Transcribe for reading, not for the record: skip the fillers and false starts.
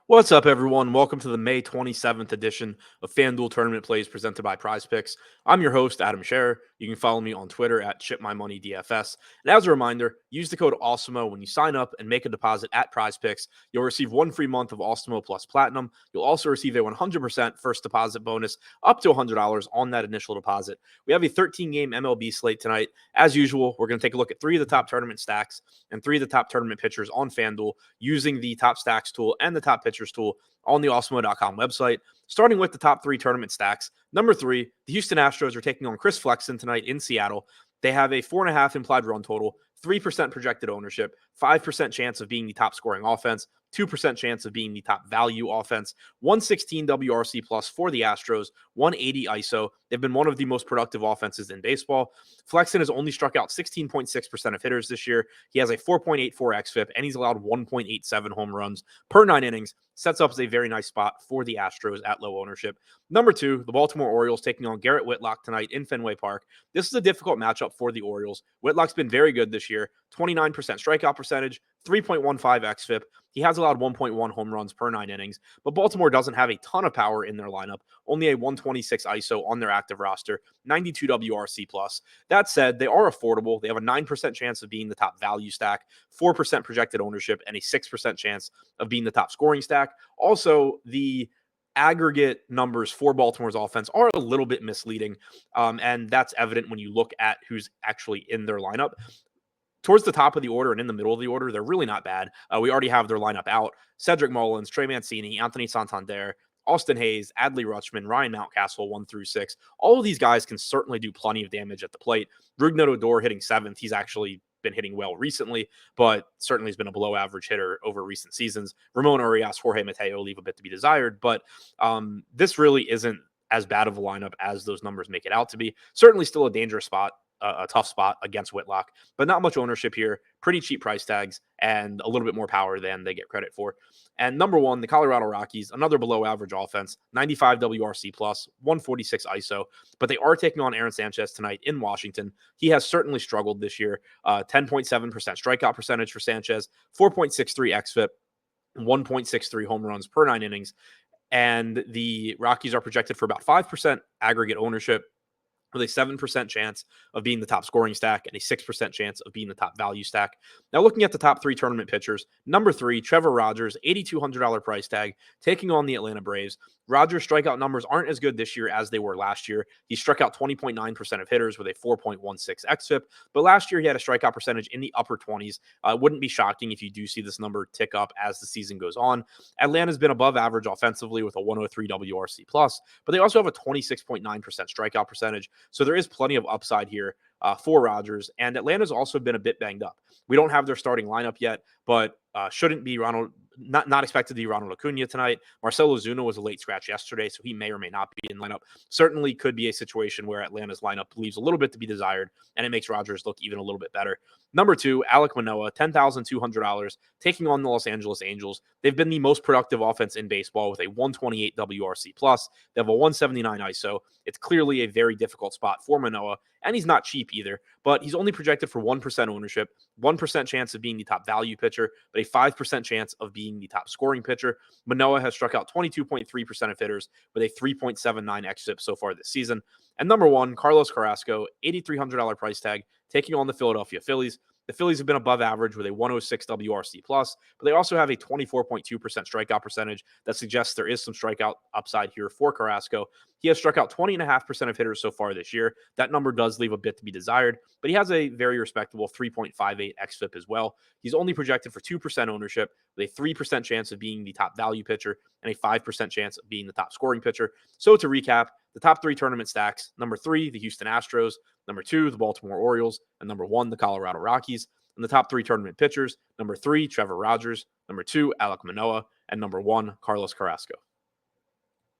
What's up, everyone? Welcome to the May 27th edition of FanDuel Tournament Plays presented by PrizePicks. I'm your host, Adam Scherer. You can follow me on Twitter at ChipMyMoneyDFS. And as a reminder, use the code Awesemo when you sign up and make a deposit at PrizePicks. You'll receive one free month of Awesemo Plus Platinum. You'll also receive a 100% first deposit bonus up to $100 on that initial deposit. We have a 13-game MLB slate tonight. As usual, we're going to take a look at 3 of the top tournament stacks and 3 of the top tournament pitchers on FanDuel using the top stacks tool and the top pitchers tool on the Awesemo.com website. Starting with the top 3 tournament stacks. Number 3, the Houston Astros are taking on Chris Flexen tonight in Seattle. They have a 4.5 implied run total, 3% projected ownership, 5% chance of being the top scoring offense, 2% chance of being the top value offense, 116 WRC plus for the Astros, 180 ISO. They've been one of the most productive offenses in baseball. Flexen has only struck out 16.6% of hitters this year. He has a 4.84 xFIP, and he's allowed 1.87 home runs per 9 innings. Sets up as a very nice spot for the Astros at low ownership. Number 2, the Baltimore Orioles taking on Garrett Whitlock tonight in Fenway Park. This is a difficult matchup for the Orioles. Whitlock's been very good this year, 29% strikeout percentage, 3.15 xFIP. He has allowed 1.1 home runs per 9 innings, but Baltimore doesn't have a ton of power in their lineup, only a 126 ISO on their active roster, 92 WRC plus. That said, they are affordable. They have a 9% chance of being the top value stack, 4% projected ownership, and a 6% chance of being the top scoring stack. Also, the aggregate numbers for Baltimore's offense are a little bit misleading, and that's evident when you look at who's actually in their lineup. Towards the top of the order and in the middle of the order, they're really not bad. We already have their lineup out. Cedric Mullins, Trey Mancini, Anthony Santander, Austin Hayes, Adley Rutschman, Ryan Mountcastle, 1 through 6. All of these guys can certainly do plenty of damage at the plate. Rougned Odor hitting 7th. He's actually been hitting well recently, but certainly has been a below average hitter over recent seasons. Ramon Urias, Jorge Mateo leave a bit to be desired, but this really isn't as bad of a lineup as those numbers make it out to be. Certainly still a dangerous spot. A tough spot against Whitlock, but not much ownership here, pretty cheap price tags, and a little bit more power than they get credit for. And number 1, the Colorado Rockies, another below average offense, 95 WRC plus, 146 ISO, but they are taking on Aaron Sanchez tonight in Washington. He has certainly struggled this year, 10.7% strikeout percentage for Sanchez, 4.63 xFIP, 1.63 home runs per 9 innings, and the Rockies are projected for about 5% aggregate ownership, with a 7% chance of being the top scoring stack and a 6% chance of being the top value stack. Now, looking at the top 3 tournament pitchers, number 3, Trevor Rogers, $8,200 price tag, taking on the Atlanta Braves. Rogers' strikeout numbers aren't as good this year as they were last year. He struck out 20.9% of hitters with a 4.16 xFIP, but last year he had a strikeout percentage in the upper 20s. It wouldn't be shocking if you do see this number tick up as the season goes on. Atlanta's been above average offensively with a 103 WRC+, but they also have a 26.9% strikeout percentage. So there is plenty of upside here for Rogers. And Atlanta's also been a bit banged up. We don't have their starting lineup yet, but shouldn't be not expected to be Ronald Acuna tonight. Marcell Ozuna was a late scratch yesterday, so he may or may not be in lineup. Certainly could be a situation where Atlanta's lineup leaves a little bit to be desired, and it makes Rogers look even a little bit better. Number 2, Alek Manoah, $10,200, taking on the Los Angeles Angels. They've been the most productive offense in baseball with a 128 WRC+. They have a 179 ISO. It's clearly a very difficult spot for Manoah, and he's not cheap either, but he's only projected for 1% ownership, 1% chance of being the top value pitcher, but a 5% chance of being the top scoring pitcher. Manoah has struck out 22.3% of hitters with a 3.79 xFIP so far this season. And number 1, Carlos Carrasco, $8,300 price tag, taking on the Philadelphia Phillies. The Phillies have been above average with a 106 WRC+, but they also have a 24.2% strikeout percentage that suggests there is some strikeout upside here for Carrasco. He has struck out 20.5% of hitters so far this year. That number does leave a bit to be desired, but he has a very respectable 3.58 xFIP as well. He's only projected for 2% ownership with a 3% chance of being the top value pitcher and a 5% chance of being the top scoring pitcher. So to recap, the top 3 tournament stacks: number 3, the Houston Astros; number 2, the Baltimore Orioles; and number 1, the Colorado Rockies. And the top 3 tournament pitchers: number 3, Trevor Rogers; number 2, Alek Manoah; and number 1, Carlos Carrasco.